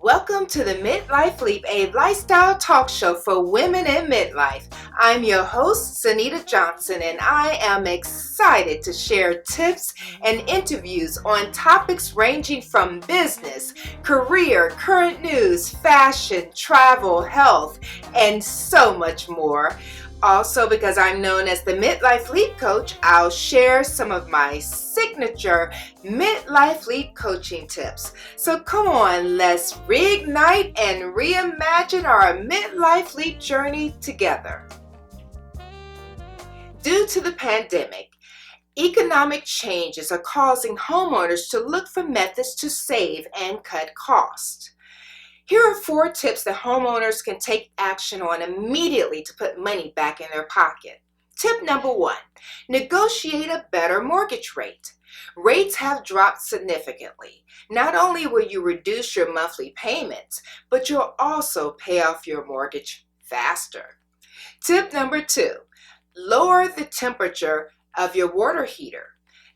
Welcome to the Midlife Leap, a lifestyle talk show for women in midlife. I'm your host, Sunita Johnson, and I am excited to share tips and interviews on topics ranging from business, career, current news, fashion, travel, health, and so much more. Also, because I'm known as the Midlife Leap Coach, I'll share some of my signature Midlife Leap coaching tips. So come on, let's reignite and reimagine our midlife leap journey together. Due to the pandemic, economic changes are causing homeowners to look for methods to save and cut costs. Here are 4 tips that homeowners can take action on immediately to put money back in their pocket. Tip number 1, negotiate a better mortgage rate. Rates have dropped significantly. Not only will you reduce your monthly payments, but you'll also pay off your mortgage faster. Tip number 2, lower the temperature of your water heater.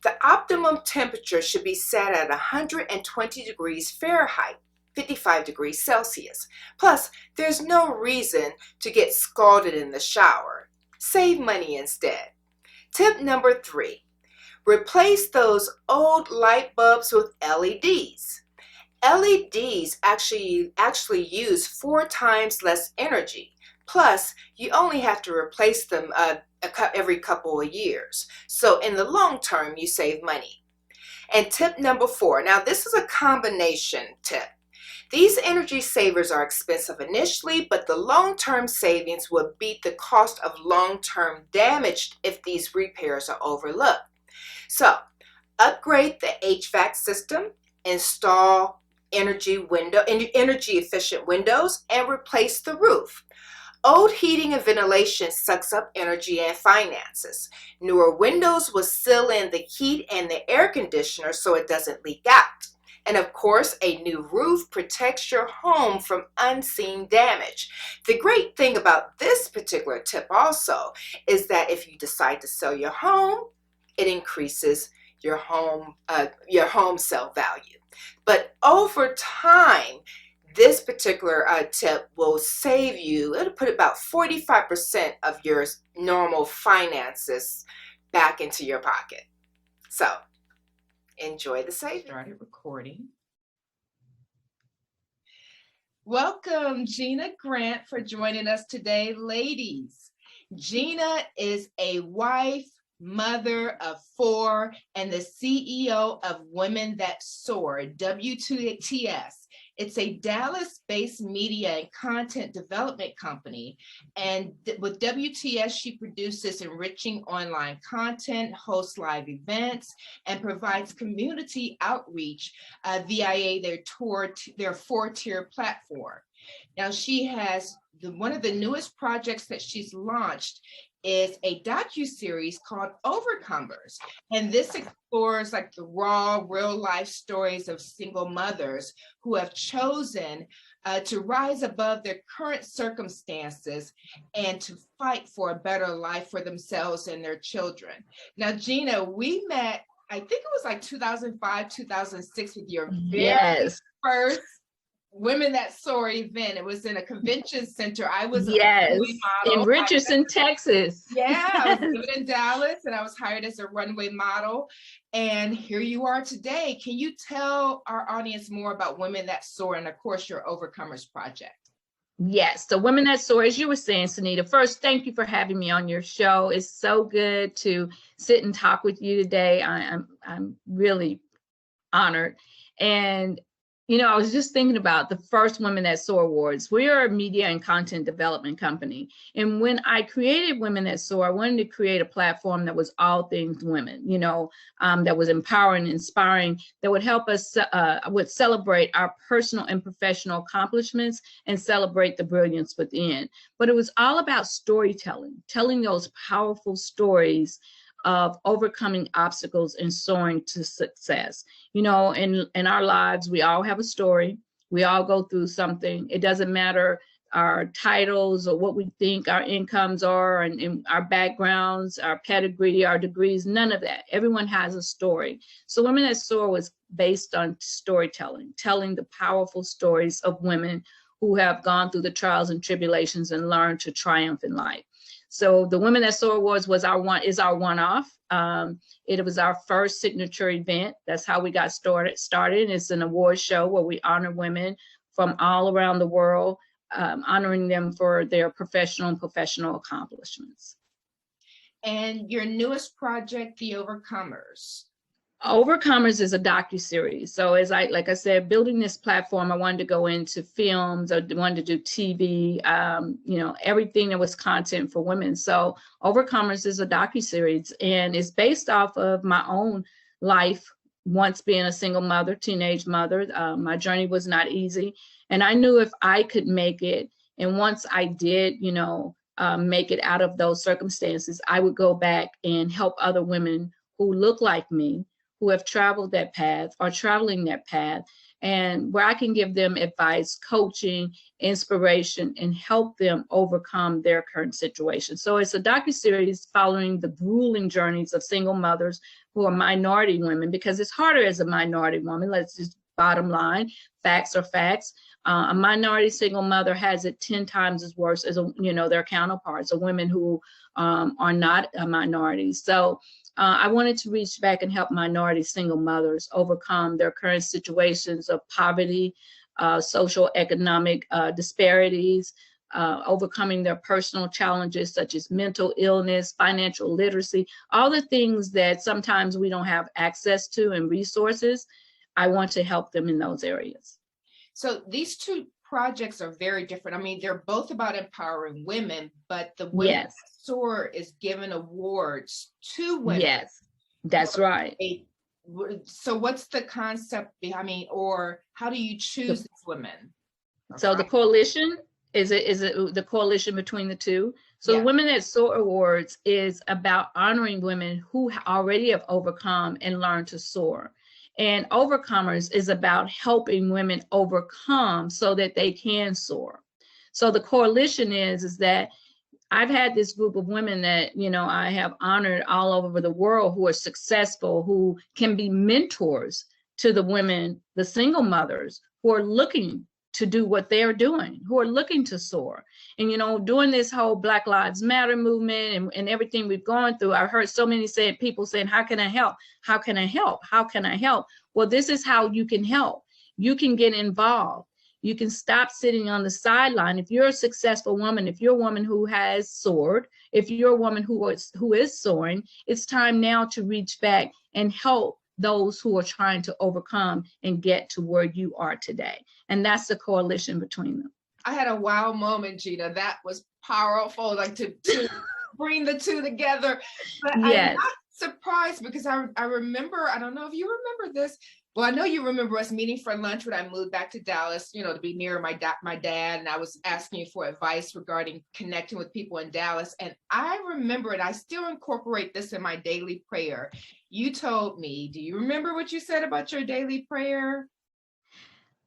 The optimum temperature should be set at 120 degrees Fahrenheit. 55 degrees Celsius. Plus, there's no reason to get scalded in the shower. Save money instead. Tip number 3, replace those old light bulbs with LEDs. LEDs actually use 4 times less energy. Plus, you only have to replace them every couple of years. So in the long term, you save money. And tip number 4, now this is a combination tip. These energy savers are expensive initially, but the long-term savings will beat the cost of long-term damage if these repairs are overlooked. So, upgrade the HVAC system, install energy efficient windows, and replace the roof. Old heating and ventilation sucks up energy and finances. Newer windows will seal in the heat and the air conditioner so it doesn't leak out. And of course, a new roof protects your home from unseen damage. The great thing about this particular tip also is that if you decide to sell your home, it increases your home sale value. But over time, this particular tip will save you, it'll put about 45% of your normal finances back into your pocket. So, enjoy the savings. Started recording. Welcome, Gina Grant, for joining us today. Ladies, Gina is a wife, mother of 4, and the CEO of Women That Soar, WTS. It's a Dallas-based media and content development company. And with WTS, she produces enriching online content, hosts live events, and provides community outreach via their 4-tier platform. Now, she has one of the newest projects that she's launched is a docuseries called Overcomers. And this explores like the raw, real life stories of single mothers who have chosen to rise above their current circumstances and to fight for a better life for themselves and their children. Now, Gina, we met, I think it was like 2005, 2006 with your very first Women That Soar event. It was in a convention center. I was in Richardson, Texas. Yeah, I was living in Dallas and I was hired as a runway model. And here you are today. Can you tell our audience more about Women That Soar and of course your Overcomers project? Yes, so Women That Soar, as you were saying, Sunita, first, thank you for having me on your show. It's so good to sit and talk with you today. I'm really honored. And you know, I was just thinking about the first Women That Soar Awards. We are a media and content development company. And when I created Women That Soar, I wanted to create a platform that was all things women, you know, that was empowering, inspiring, that would help us, would celebrate our personal and professional accomplishments and celebrate the brilliance within. But it was all about storytelling, telling those powerful stories of overcoming obstacles and soaring to success. You know, in our lives, we all have a story. We all go through something. It doesn't matter our titles or what we think our incomes are, and our backgrounds, our pedigree, our degrees, none of that. Everyone has a story. So Women That Soar was based on storytelling, telling the powerful stories of women who have gone through the trials and tribulations and learned to triumph in life. So the Women That Soar Awards is our one-off. It was our first signature event. That's how we got started. It's an award show where we honor women from all around the world, honoring them for their professional accomplishments. And your newest project, The Overcomers. Overcomers is a docuseries. So like I said, building this platform, I wanted to go into films, I wanted to do TV, everything that was content for women. So Overcomers is a docuseries, and it's based off of my own life, once being a single mother, teenage mother. My journey was not easy. And I knew if I could make it, and once I did, make it out of those circumstances, I would go back and help other women who look like me, who have traveled that path, are traveling that path, and where I can give them advice, coaching, inspiration, and help them overcome their current situation. So it's a docuseries following the grueling journeys of single mothers who are minority women, because it's harder as a minority woman. Let's just bottom line, facts are facts. A minority single mother has it 10 times as worse as their counterparts, or women who are not a minority. So I wanted to reach back and help minority single mothers overcome their current situations of poverty, social economic disparities, overcoming their personal challenges such as mental illness, financial literacy, all the things that sometimes we don't have access to and resources. I want to help them in those areas. So these two projects are very different. I mean, they're both about empowering women, but the Women That Soar is giving awards to women. Yes, that's right. So what's the concept behind, or how do you choose these women? So the coalition is the coalition between the two. So the Women That Soar Awards is about honoring women who already have overcome and learned to soar. And Overcomers is about helping women overcome so that they can soar. So the coalition is that I've had this group of women that, I have honored all over the world, who are successful, who can be mentors to the women, the single mothers who are looking to do what they're doing, who are looking to soar. And, doing this whole Black Lives Matter movement and everything we've gone through, I've heard so many people saying, how can I help? How can I help? How can I help? Well, this is how you can help. You can get involved. You can stop sitting on the sideline. If you're a successful woman, if you're a woman who has soared, if you're a woman who is soaring, it's time now to reach back and help those who are trying to overcome and get to where you are today. And that's the coalition between them. I had a wow moment, Gina. That was powerful, like to bring the two together. But yes. I'm not surprised, because I remember, I don't know if you remember this. Well, I know you remember us meeting for lunch when I moved back to Dallas, to be near my dad. And I was asking you for advice regarding connecting with people in Dallas. And I remember it. I still incorporate this in my daily prayer. You told me, do you remember what you said about your daily prayer?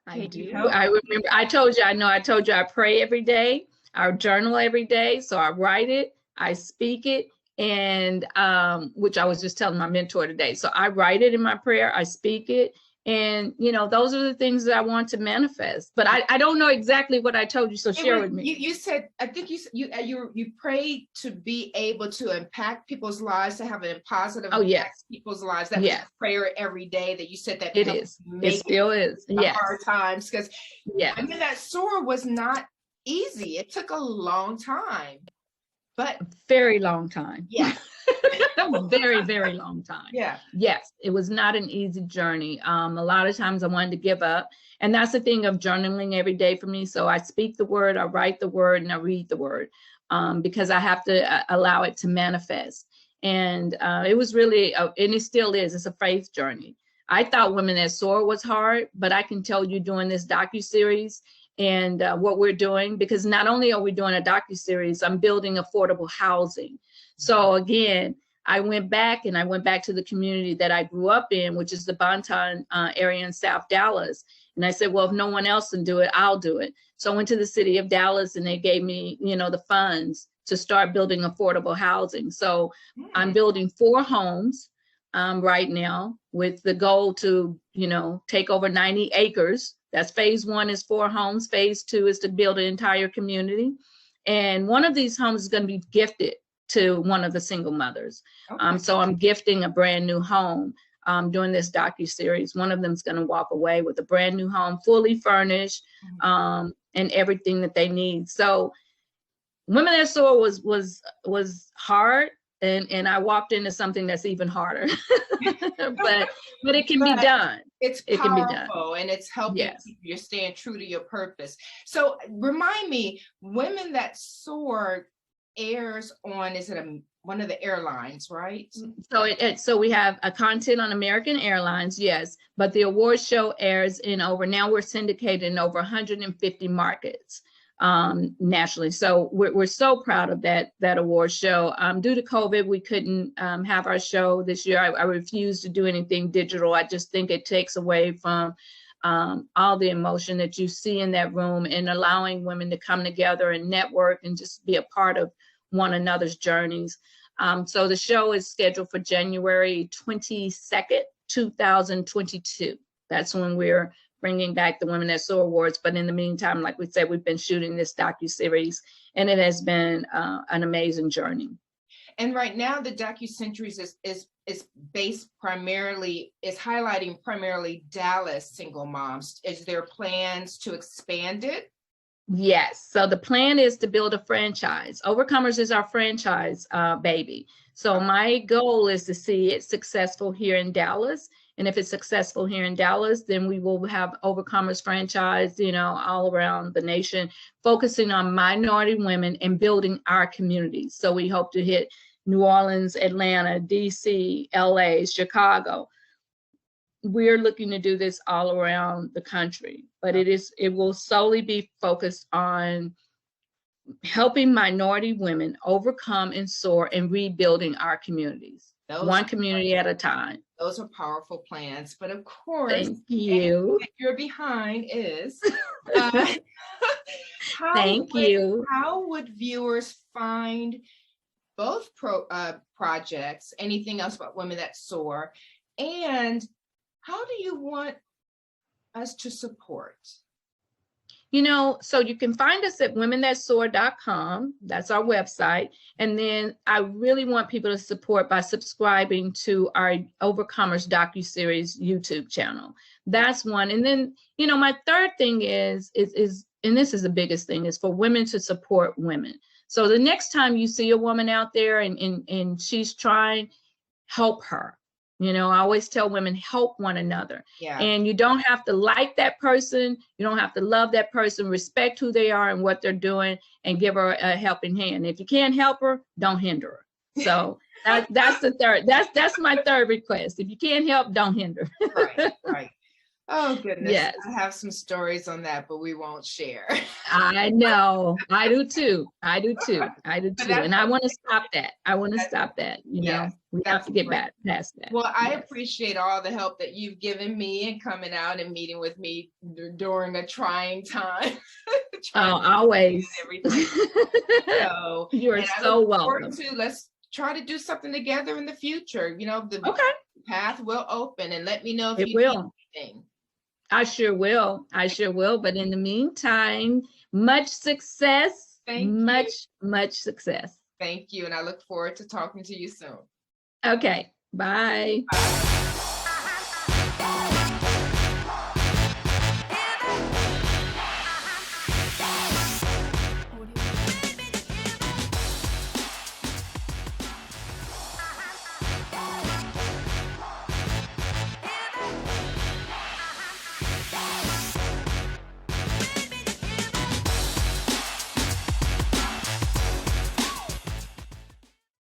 I do. I remember. I told you I pray every day. I journal every day. So I write it, I speak it, and which I was just telling my mentor today. So I write it in my prayer, I speak it, and those are the things that I want to manifest. But I don't know exactly what I told you. So share with me. You said, I think you prayed to be able to impact people's lives, to have a positive impact people's lives. That was prayer every day, that you said that it is. It still is. Yes. Hard times, because I mean, that soar was not easy. It took a long time, but very long time. Yeah. Very, very long time. Yeah. Yes, it was not an easy journey. A lot of times I wanted to give up. And that's the thing of journaling every day for me. So I speak the word, I write the word, and I read the word, because I have to allow it to manifest. And it was really, and it still is, it's a faith journey. I thought Women That Soar was hard, but I can tell you doing this docuseries and what we're doing, because not only are we doing a docuseries, I'm building affordable housing. So again, I went back to the community that I grew up in, which is the Bonton area in South Dallas. And I said, well, if no one else can do it, I'll do it. So I went to the city of Dallas and they gave me, the funds to start building affordable housing. So I'm building 4 homes right now with the goal to, take over 90 acres. That's phase 1 is 4 homes. Phase 2 is to build an entire community. And one of these homes is going to be gifted to one of the single mothers. Okay. So I'm gifting a brand new home doing this docuseries. One of them is going to walk away with a brand new home, fully furnished, and everything that they need. So Women That Soar was hard, and I walked into something that's even harder. but it can be done. It can be done, and it's helping. Yes. You're staying true to your purpose. So remind me, Women That Soar airs on, is it one of the airlines, right? So we have a content on American Airlines, yes, but the award show airs now we're syndicated in over 150 markets nationally. So we're so proud of that award show. Due to COVID, we couldn't have our show this year. I refuse to do anything digital. I just think it takes away from all the emotion that you see in that room, and allowing women to come together and network and just be a part of one another's journeys. So the show is scheduled for January 22nd, 2022. That's when we're bringing back the Women That Soar Awards. But in the meantime, like we said, we've been shooting this docuseries, and it has been an amazing journey. And right now, the docuseries is based primarily, is highlighting primarily Dallas single moms. Is there plans to expand it? Yes. So the plan is to build a franchise. Overcomers is our franchise baby. So my goal is to see it successful here in Dallas. And if it's successful here in Dallas, then we will have Overcomers franchise, all around the nation, focusing on minority women and building our communities. So we hope to hit New Orleans, Atlanta, DC, LA, Chicago. We're looking to do this all around the country, but it will solely be focused on helping minority women overcome and soar and rebuilding our communities, one community at a time. Those are powerful plans, but of course, thank you. You're behind is thank you. How would viewers find both projects, anything else about Women That Soar, and how do you want us to support? So you can find us at womenthatsoar.com. That's our website. And then I really want people to support by subscribing to our Overcomers docuseries YouTube channel. That's one. And then, my third thing is, and this is the biggest thing, is for women to support women. So the next time you see a woman out there and she's trying, help her. I always tell women, help one another. Yeah. And you don't have to like that person. You don't have to love that person. Respect who they are and what they're doing, and give her a helping hand. If you can't help her, don't hinder her. So that's the third. That's my third request. If you can't help, don't hinder. Right. Oh, goodness. Yes. I have some stories on that, but we won't share. I know. I do too. And I want to stop that. Yes, we have to get back past that. Well, I appreciate all the help that you've given me and coming out and meeting with me during a trying time. Always. So, you're so welcome. Let's try to do something together in the future. The path will open, and let me know if you need anything. I sure will. But in the meantime, much success. Much success. Thank you. And I look forward to talking to you soon. Okay. Bye. Bye.